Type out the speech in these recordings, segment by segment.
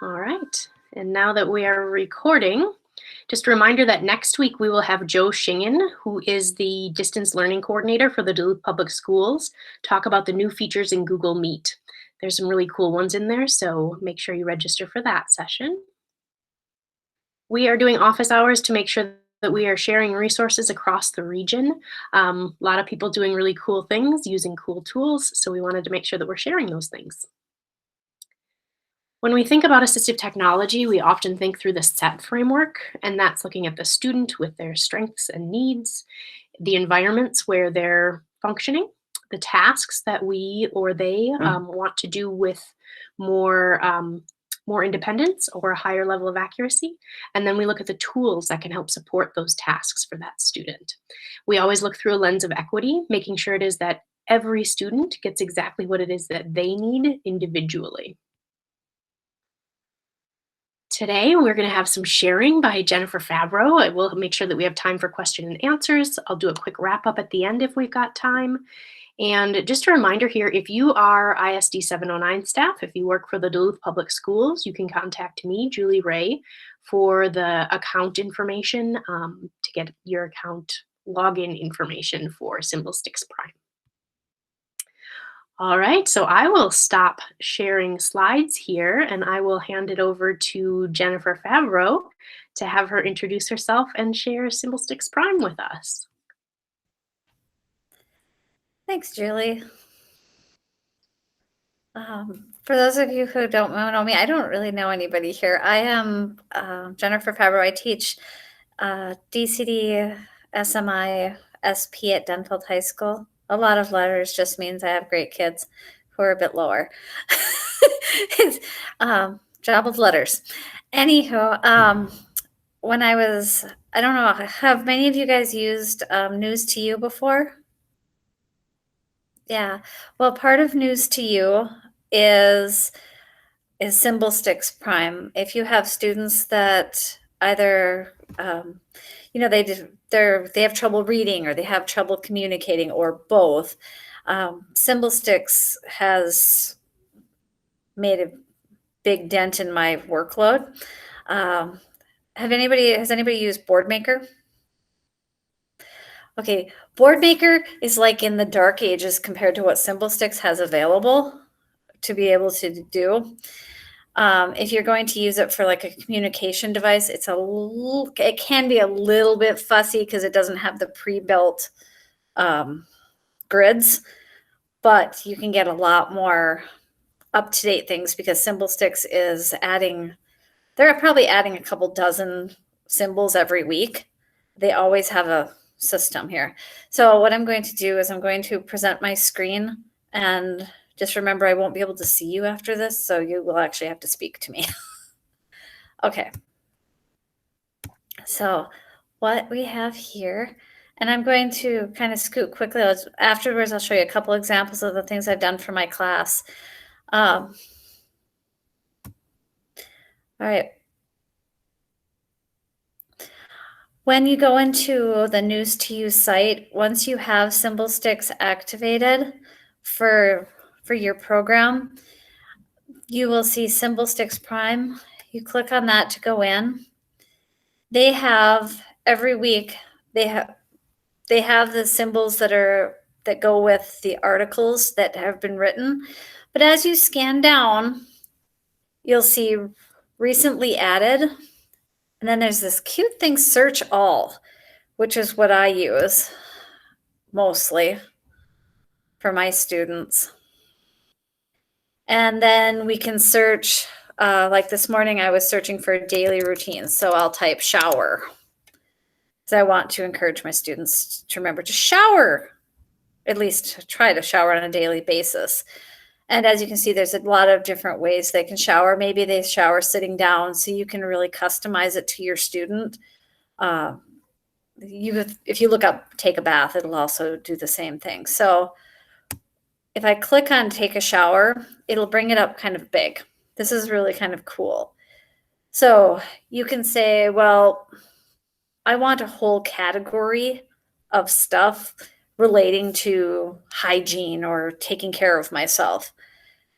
All right. And now that we are recording, just a reminder that next week we will have Joe Shingen, who is the distance learning coordinator for the Duluth Public Schools, talk about the new features in Google Meet. There's some really cool ones in there, so make sure you register for that session. We are doing office hours to make sure that we are sharing resources across the region. A lot of people doing really cool things using cool tools, so we wanted to make sure that we're sharing those things. When we think about assistive technology, we often think through the SET framework, and that's looking at the student with their strengths and needs, the environments where they're functioning, the tasks that we or they want to do with more more independence or a higher level of accuracy. And then we look at the tools that can help support those tasks for that student. We always look through a lens of equity, making sure it is that every student gets exactly what it is that they need individually. Today, we're going to have some sharing by Jennifer Fabro. I will make sure that we have time for question and answers. I'll do a quick wrap up at the end if we've got time. And just a reminder here, if you are ISD 709 staff, if you work for the Duluth Public Schools, you can contact me, Julie Ray, for the account information to get your account login information for SymbolStix Prime. All right, so I will stop sharing slides here and I will hand it over to Jennifer Favreau to have her introduce herself and share SymbolStix Prime with us. Thanks, Julie. For those of you who don't know me, I don't really know anybody here. I am Jennifer Favreau. I teach DCD, SMI, SP at Denfeld High School. A lot of letters just means I have great kids who are a bit lower. It's job of letters. Anywho, when I don't know, have many of you guys used News2You before? Yeah. Well, part of News2You is SymbolStix Prime. If you have students that either they have trouble reading or they have trouble communicating or both, SymbolStix has made a big dent in my workload. Has anybody used Boardmaker? Okay, Boardmaker is like in the dark ages compared to what SymbolStix has available to be able to do. If you're going to use it for like a communication device, it can be a little bit fussy because it doesn't have the pre-built grids, but you can get a lot more up-to-date things because SymbolStix is they're probably adding a couple dozen symbols every week. They always have a system here. So what I'm going to do is I'm going to present my screen, and just remember I won't be able to see you after this, so you will actually have to speak to me. Okay. So what we have here, and I'm going to kind of scoot quickly. Afterwards, I'll show you a couple examples of the things I've done for my class. All right. When you go into the News2You site, once you have SymbolStix activated for your program, you will see SymbolStix Prime. You click on that to go in. They have every week, they have the symbols that go with the articles that have been written. But as you scan down, you'll see recently added. And then there's this cute thing, search all, which is what I use mostly for my students. And then we can search, like this morning, I was searching for daily routines. So I'll type shower. So I want to encourage my students to remember to shower, at least try to shower on a daily basis. And as you can see, there's a lot of different ways they can shower. Maybe they shower sitting down, so you can really customize it to your student. If you look up take a bath, it'll also do the same thing. So if I click on take a shower, it'll bring it up kind of big. This is really kind of cool. So you can say, well, I want a whole category of stuff relating to hygiene or taking care of myself.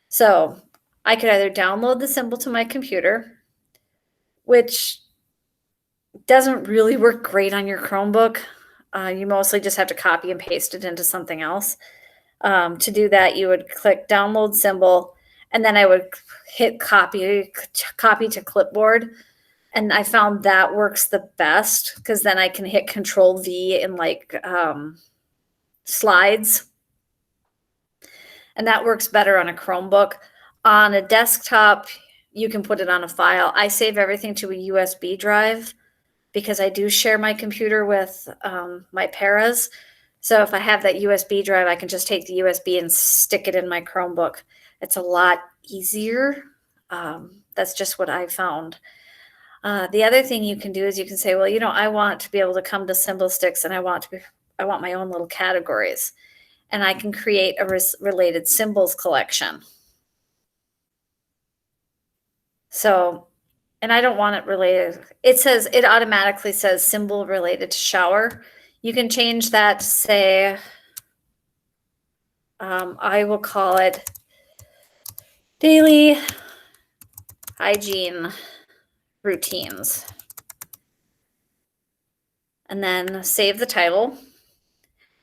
So I could either download the symbol to my computer, which doesn't really work great on your Chromebook. You mostly just have to copy and paste it into something else. To do that, you would click download symbol, and then I would hit copy to clipboard. And I found that works the best because then I can hit Control V in like slides. And that works better on a Chromebook. On a desktop, you can put it on a file. I save everything to a USB drive because I do share my computer with my paras. So if I have that USB drive, I can just take the USB and stick it in my Chromebook. It's a lot easier. That's just what I found. The other thing you can do is you can say, well, I want to be able to come to Symbolsticks and I want my own little categories. And I can create a related symbols collection. So, and I don't want it related. It automatically says symbol related to shower. You can change that to say, I will call it daily hygiene routines. And then save the title.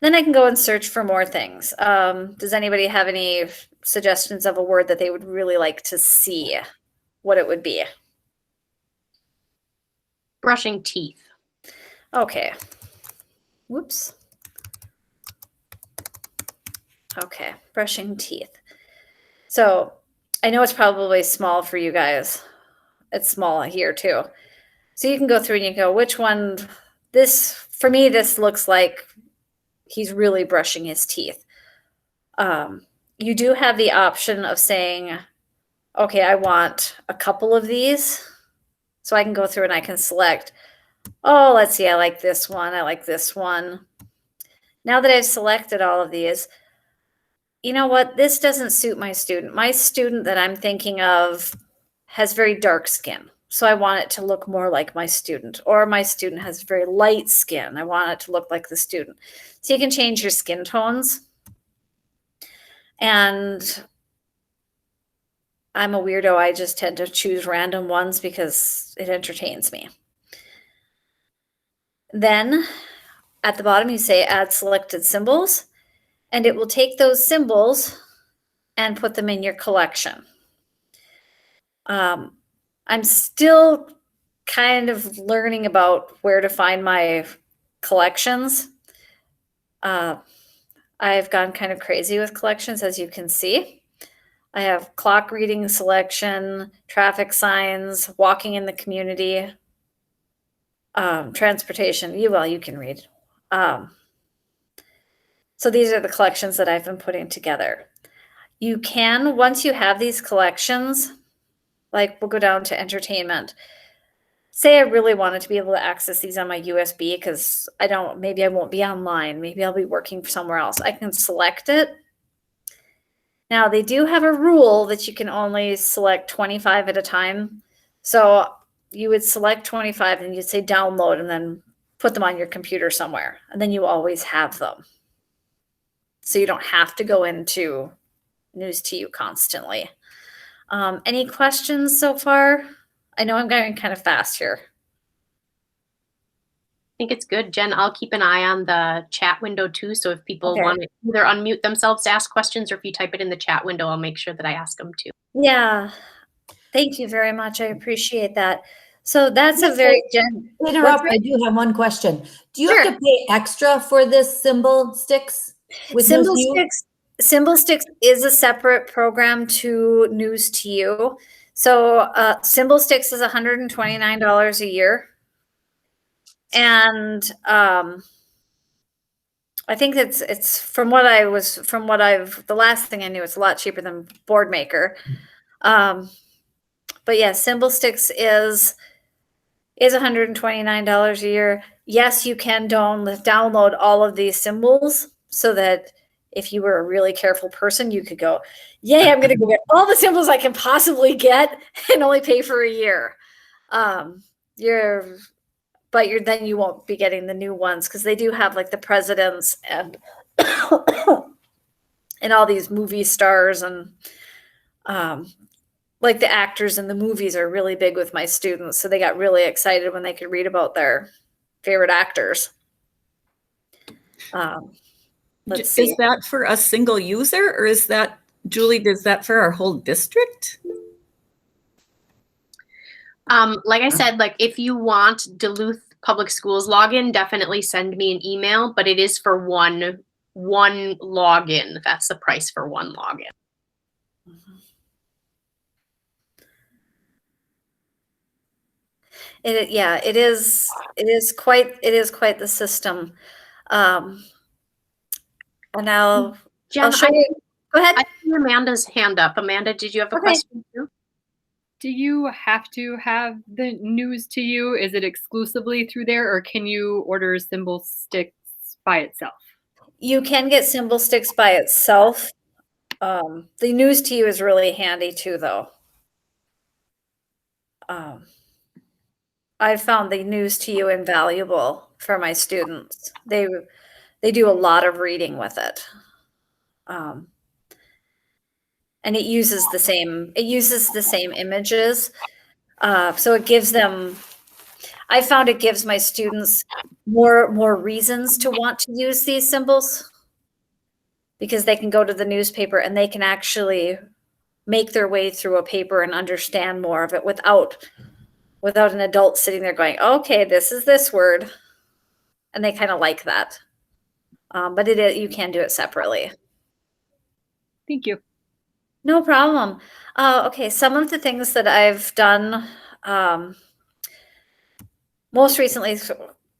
Then I can go and search for more things. Does anybody have any suggestions of a word that they would really like to see? What it would be? Brushing teeth. Okay. Whoops. Okay, brushing teeth. So I know it's probably small for you guys. It's small here too. So you can go through and you go, which one? For me, this looks like he's really brushing his teeth. You do have the option of saying, okay, I want a couple of these. So I can go through and I can select, oh, let's see, I like this one. I like this one. Now that I've selected all of these, you know what? This doesn't suit my student. My student that I'm thinking of has very dark skin. So I want it to look more like my student. Or my student has very light skin. I want it to look like the student. So you can change your skin tones. And I'm a weirdo. I just tend to choose random ones because it entertains me. Then at the bottom, you say add selected symbols, and it will take those symbols and put them in your collection. I'm still kind of learning about where to find my collections. I've gone kind of crazy with collections, as you can see. I have clock reading selection, traffic signs, walking in the community, transportation. You can read. So these are the collections that I've been putting together. You can, once you have these collections, like we'll go down to entertainment. Say I really wanted to be able to access these on my USB because maybe I won't be online. Maybe I'll be working somewhere else. I can select it. Now they do have a rule that you can only select 25 at a time. So you would select 25 and you'd say download and then put them on your computer somewhere. And then you always have them. So you don't have to go into News to You constantly. Any questions so far? I know I'm going kind of fast here. I think it's good, Jen. I'll keep an eye on the chat window too. So if people Okay. want to either unmute themselves to ask questions, or if you type it in the chat window, I'll make sure that I ask them too. Yeah. Thank you very much. I appreciate that. So that's a very interrupt. I do have one question. Do you have to pay extra for this Symbolsticks? Symbolsticks is a separate program to News to You. So Symbolsticks is $129 a year. And I think it's the last thing I knew, it's a lot cheaper than Boardmaker. But yeah, Symbolsticks is $129 a year. Yes, you can download all of these symbols so that if you were a really careful person, you could go, yay, I'm going to go get all the symbols I can possibly get and only pay for a year. Then you won't be getting the new ones because they do have like the presidents and and all these movie stars and like the actors in the movies are really big with my students. So they got really excited when they could read about their favorite actors. Let's see. Is that for a single user, or is that, Julie, is that for our whole district? Like I said, like if you want Duluth Public Schools login, definitely send me an email, but it is for one login. That's the price for one login. It is quite the system. And I'll Jen, show you. Go ahead. I see Amanda's hand up. Amanda, did you have a question too? Do you have to have the news to you? Is it exclusively through there, or can you order Symbol Sticks by itself? You can get Symbol Sticks by itself. The news to you is really handy too, though. I found the news to you invaluable for my students. They do a lot of reading with it. And it uses the same images. So it gives them, I found it gives my students more reasons to want to use these symbols, because they can go to the newspaper and they can actually make their way through a paper and understand more of it without an adult sitting there going, okay, this is this word. And they kind of like that. But you can do it separately. Thank you. No problem. Okay, some of the things that I've done most recently,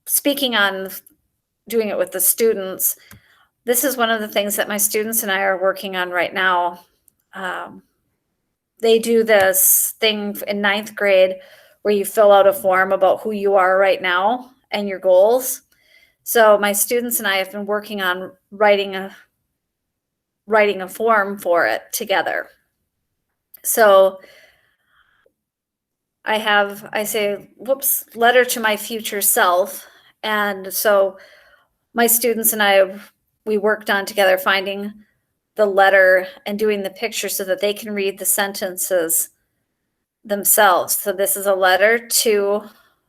speaking on doing it with the students, this is one of the things that my students and I are working on right now. They do this thing in 9th grade where you fill out a form about who you are right now and your goals. So my students and I have been working on writing a form for it together. So I say, whoops, letter to my future self. And so my students and I, we worked on together finding the letter and doing the picture so that they can read the sentences themselves. So this is a letter to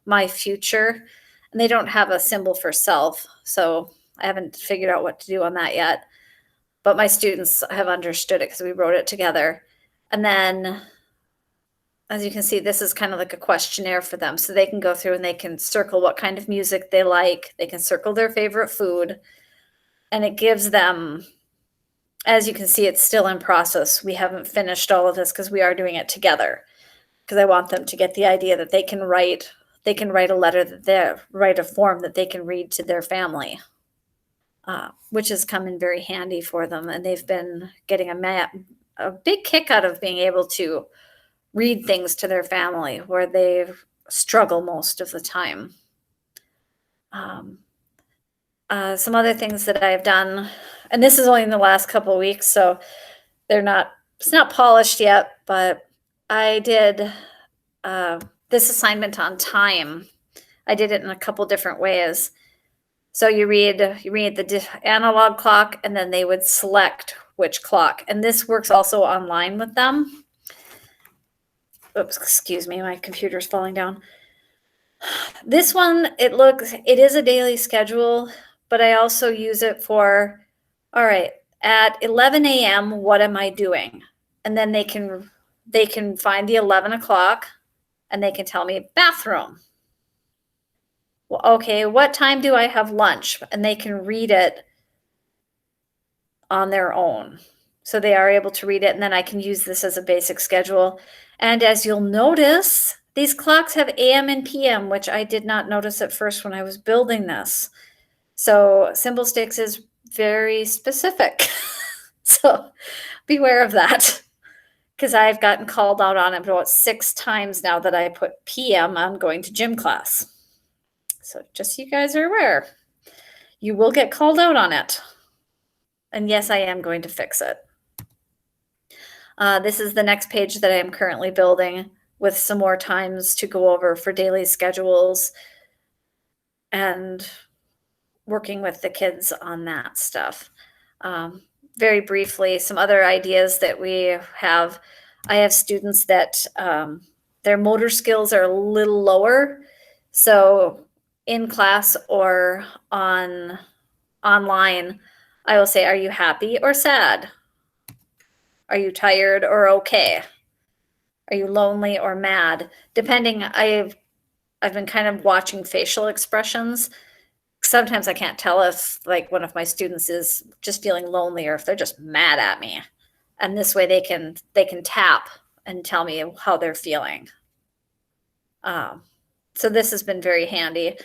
my future, and they don't have a symbol for self. So I haven't figured out what to do on that yet. But my students have understood it because we wrote it together. And then, as you can see, this is kind of like a questionnaire for them. So they can go through and they can circle what kind of music they like. They can circle their favorite food. And it gives them, as you can see, it's still in process. We haven't finished all of this because we are doing it together. Because I want them to get the idea that they can write a letter, write a form that they can read to their family. Which has come in very handy for them. And they've been getting a big kick out of being able to read things to their family where they struggle most of the time. Some other things that I've done, and this is only in the last couple of weeks, so it's not polished yet, but I did this assignment on time. I did it in a couple different ways. So you read the analog clock, and then they would select which clock. And this works also online with them. Oops, excuse me, my computer's falling down. This one, it is a daily schedule, but I also use it for, all right, at 11 a.m., what am I doing? And then they can find the 11 o'clock, and they can tell me bathroom. Well, okay, what time do I have lunch? And they can read it on their own. So they are able to read it, and then I can use this as a basic schedule. And as you'll notice, these clocks have AM and PM, which I did not notice at first when I was building this. So Symbol Sticks is very specific. So beware of that, because I've gotten called out on it about 6 times now that I put PM on going to gym class. So just so you guys are aware, you will get called out on it. And yes, I am going to fix it. This is the next page that I am currently building with some more times to go over for daily schedules and working with the kids on that stuff. Very briefly, some other ideas that we have. I have students that their motor skills are a little lower. So in class or online, I will say, are you happy or sad? Are you tired or okay? Are you lonely or mad? Depending, I've been kind of watching facial expressions. Sometimes I can't tell if like one of my students is just feeling lonely or if they're just mad at me. And this way they can tap and tell me how they're feeling. So this has been very handy.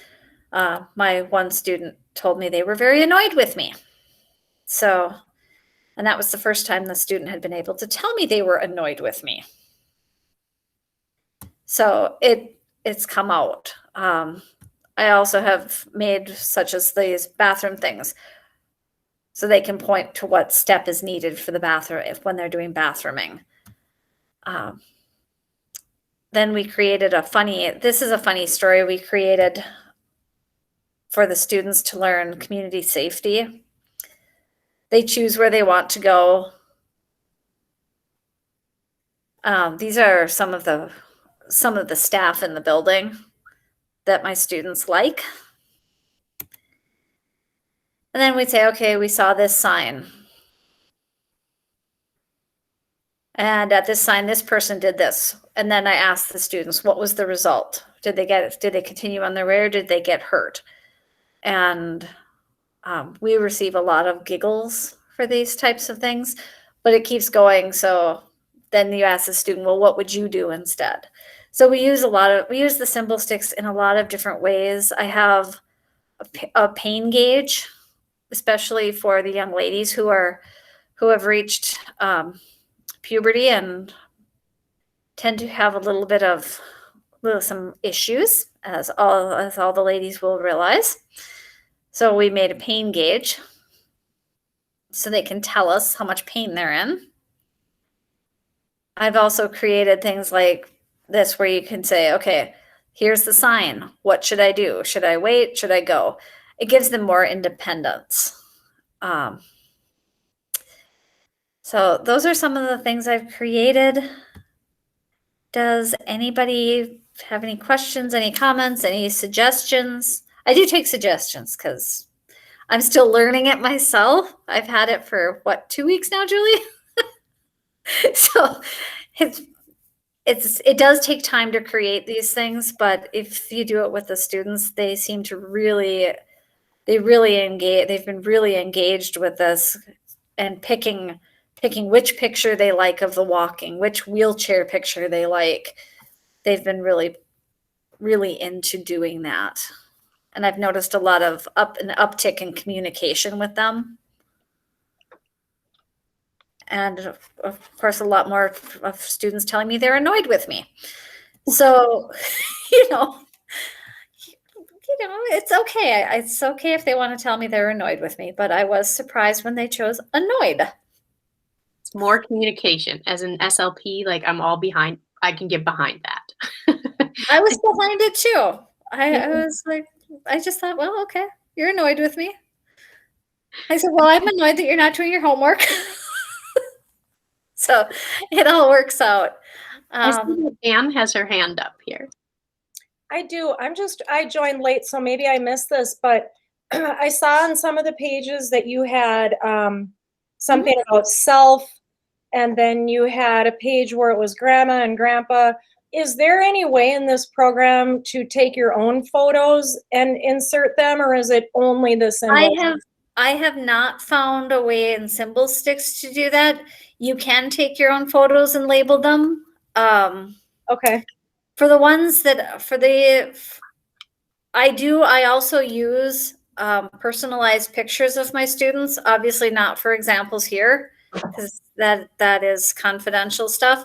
My one student told me they were very annoyed with me. So, and that was the first time the student had been able to tell me they were annoyed with me. So it's come out. I also have made such as these bathroom things so they can point to what step is needed for the bathroom when they're doing bathrooming. Then we created this is a funny story we created for the students to learn community safety. They choose where they want to go. These are some of the staff in the building that my students like. And then we'd say, okay, we saw this sign. And at this sign, this person did this. And then I asked the students, what was the result? Did they continue on their way or did they get hurt? And we receive a lot of giggles for these types of things, but it keeps going. So then you ask the student, well, what would you do instead? So we use the symbol sticks in a lot of different ways. I have a pain gauge, especially for the young ladies who have reached puberty and tend to have a little bit of some issues, as all the ladies will realize. So we made a pain gauge so they can tell us how much pain they're in. I've also created things like this where you can say, okay, here's the sign. What should I do? Should I wait? Should I go? It gives them more independence. So those are some of the things I've created. Does anybody have any questions, any comments, any suggestions? I do take suggestions because I'm still learning it myself. I've had it for 2 weeks now, Julie? So it does take time to create these things, but if you do it with the students, they seem to really engage. They've been really engaged with this and picking which picture they like of the walking, which wheelchair picture they like. They've been really, really into doing that. And I've noticed a lot of an uptick in communication with them. And of course, a lot more of students telling me they're annoyed with me. So, it's okay. It's okay if they want to tell me they're annoyed with me, but I was surprised when they chose annoyed. It's more communication. As an SLP, like I'm all behind. I can get behind that. I was behind it too. I was like, I just thought, well, okay, you're annoyed with me. I said, well, I'm annoyed that you're not doing your homework. So it all works out. I see that Anne has her hand up here. I do. I joined late, so maybe I missed this, but I saw on some of the pages that you had something about self, and then you had a page where it was grandma and grandpa. Is there any way in this program to take your own photos and insert them, or is it only the symbols? I have not found a way in Symbol Sticks to do that. You can take your own photos and label them. Okay. For the ones that, I also use personalized pictures of my students, obviously not for examples here, because that is confidential stuff.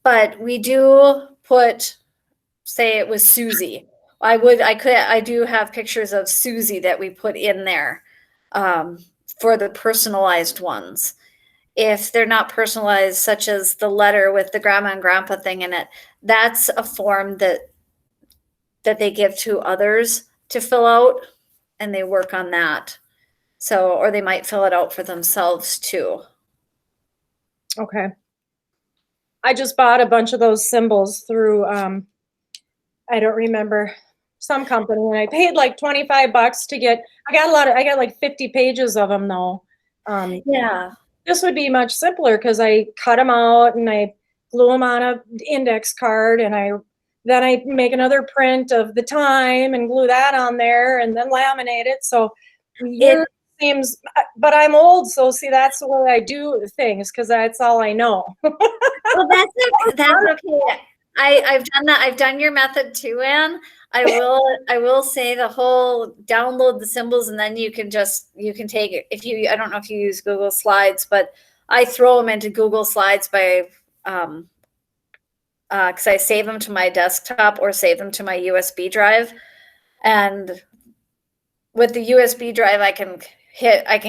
But we do put, say it was Susie. I do have pictures of Susie that we put in there for the personalized ones. If they're not personalized, such as the letter with the grandma and grandpa thing in it, that's a form that they give to others to fill out, and they work on that. So, or they might fill it out for themselves too. Okay. I just bought a bunch of those symbols through, I don't remember, some company, and I paid like $25 to get, I got like 50 pages of them though. Yeah. This would be much simpler because I cut them out and I glue them on a index card, and then I make another print of the time and glue that on there and then laminate it. So yours seems, but I'm old, so see, that's the way I do things because that's all I know. Well, that's okay. I've done that. I've done your method too, Anne. I will say the whole download the symbols and then you can take it. I don't know if you use Google Slides, but I throw them into Google Slides by, because I save them to my desktop or save them to my USB drive. And with the USB drive, I can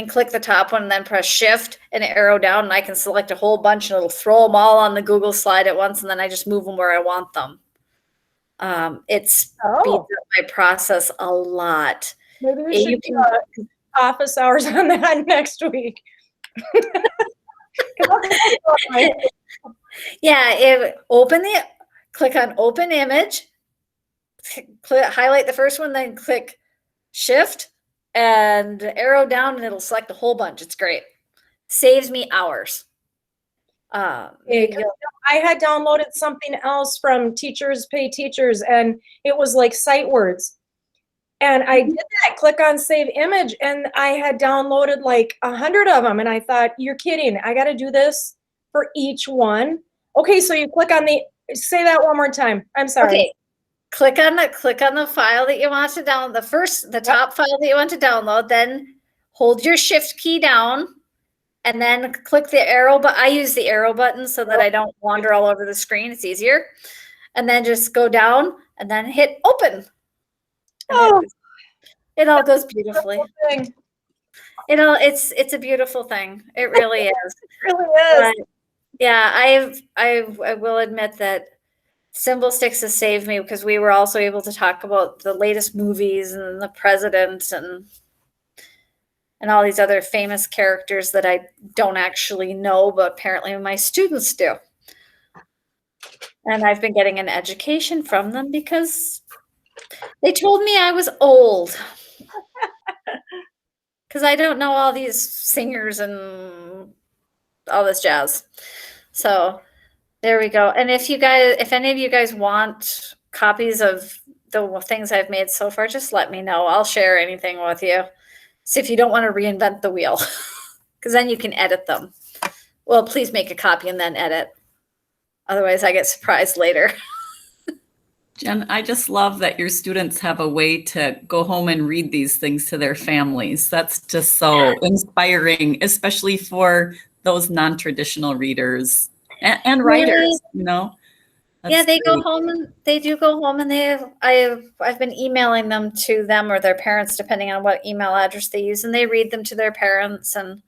click the top one and then press shift and arrow down, and I can select a whole bunch and it'll throw them all on the Google slide at once. And then I just move them where I want them. It speeds up my process a lot. Maybe we should do office hours on that next week. Yeah, click on open image, highlight the first one, then click shift and arrow down and it'll select a whole bunch. It's great. Saves me hours. I had downloaded something else from Teachers Pay Teachers, and it was like sight words. And I did that, click on save image, and I had downloaded like 100 of them. And I thought, you're kidding. I got to do this for each one. Okay, so you click on say that one more time. I'm sorry. Okay. Click on the file that you want to download, the top file that you want to download, then hold your shift key down and then click the arrow, but I use the arrow button so that I don't wander all over the screen. It's easier. And then just go down and then hit open. It all goes beautifully. It's a beautiful thing. It really is. It really is. But yeah, I will admit that Symbol Sticks has saved me because we were also able to talk about the latest movies and the president and all these other famous characters that I don't actually know, but apparently my students do. And I've been getting an education from them because they told me I was old. Because I don't know all these singers and all this jazz. So there we go. And if any of you guys want copies of the things I've made so far, just let me know. I'll share anything with you. So if you don't want to reinvent the wheel, because then you can edit them. Well, please make a copy and then edit. Otherwise, I get surprised later. Jen, I just love that your students have a way to go home and read these things to their families. That's just so inspiring, especially for those non-traditional readers and writers, you know. Yeah, they go home and they do go home and I've been emailing them to them or their parents, depending on what email address they use, and they read them to their parents, and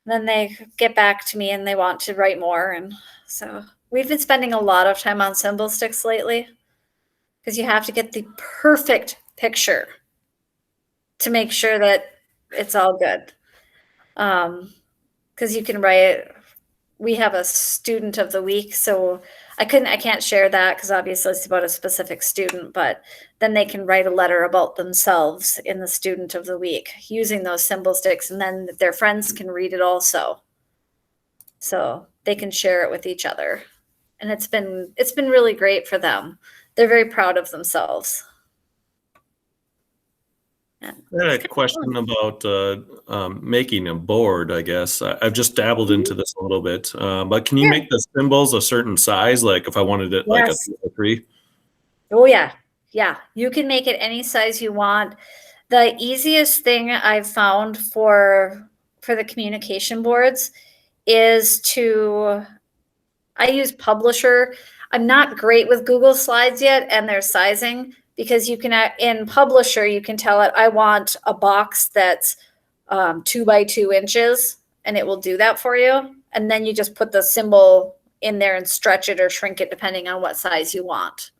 then they get back to me and they want to write more. And so we've been spending a lot of time on Symbol Sticks lately because you have to get the perfect picture to make sure that it's all good. Because you can write, we have a student of the week, so I can't share that because obviously it's about a specific student, but then they can write a letter about themselves in the student of the week using those Symbol Sticks, and then their friends can read it also. So they can share it with each other. And it's been really great for them. They're very proud of themselves. I had a question about making a board, I guess. I've just dabbled into this a little bit, but can you make the symbols a certain size? Like if I wanted it like a 3? Oh yeah. Yeah. You can make it any size you want. The easiest thing I've found for the communication boards is I use Publisher. I'm not great with Google Slides yet and their sizing, because you can, in Publisher, you can tell it, I want a box that's 2 by 2 inches, and it will do that for you. And then you just put the symbol in there and stretch it or shrink it depending on what size you want.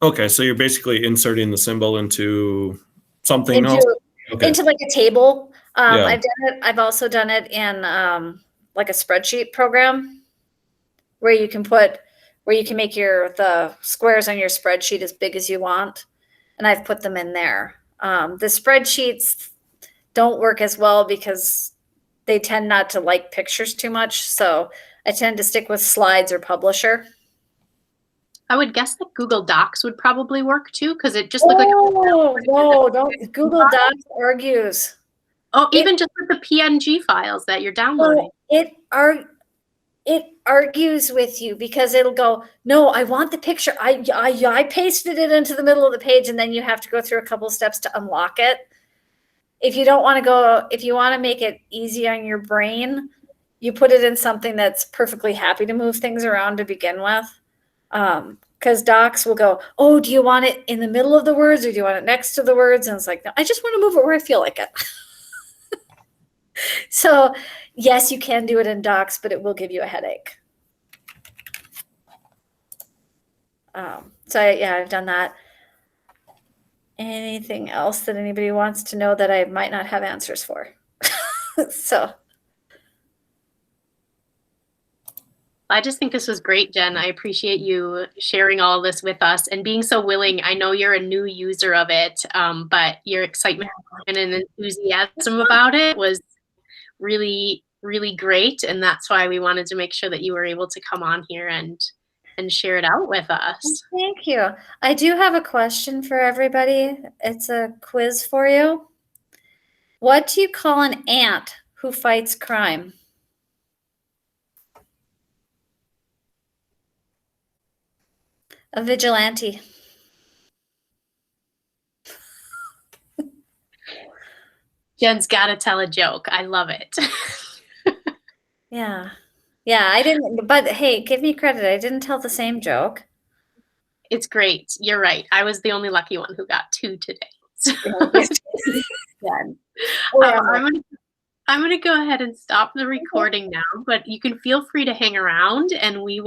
Okay, so you're basically inserting the symbol into something else? Okay. Into like a table. I've also done it in like a spreadsheet program where you can make the squares on your spreadsheet as big as you want. And I've put them in there. The spreadsheets don't work as well because they tend not to like pictures too much. So I tend to stick with slides or Publisher. I would guess that Google Docs would probably work too, because it just looked like. Oh, no, don't. Google Docs argues. Oh, even just with the PNG files that you're downloading. Well, it argues with you because it'll go, no, I want the picture. I pasted it into the middle of the page, and then you have to go through a couple steps to unlock it. If you want to make it easy on your brain, you put it in something that's perfectly happy to move things around to begin with. Because Docs will go, oh, do you want it in the middle of the words or do you want it next to the words? And it's like, no, I just want to move it where I feel like it. So yes, you can do it in Docs, but it will give you a headache. I've done that. Anything else that anybody wants to know that I might not have answers for? So. I just think this was great, Jen. I appreciate you sharing all this with us and being so willing. I know you're a new user of it, but your excitement and enthusiasm about it was really, really great. And that's why we wanted to make sure that you were able to come on here and share it out with us. Thank you. I do have a question for everybody. It's a quiz for you. What do you call an ant who fights crime? A vigilante. Jen's got to tell a joke. I love it. Yeah. Yeah, I didn't, but hey, give me credit. I didn't tell the same joke. It's great. You're right. I was the only lucky one who got 2 today. So, Jen. I'm going to go ahead and stop the recording now, but you can feel free to hang around and we will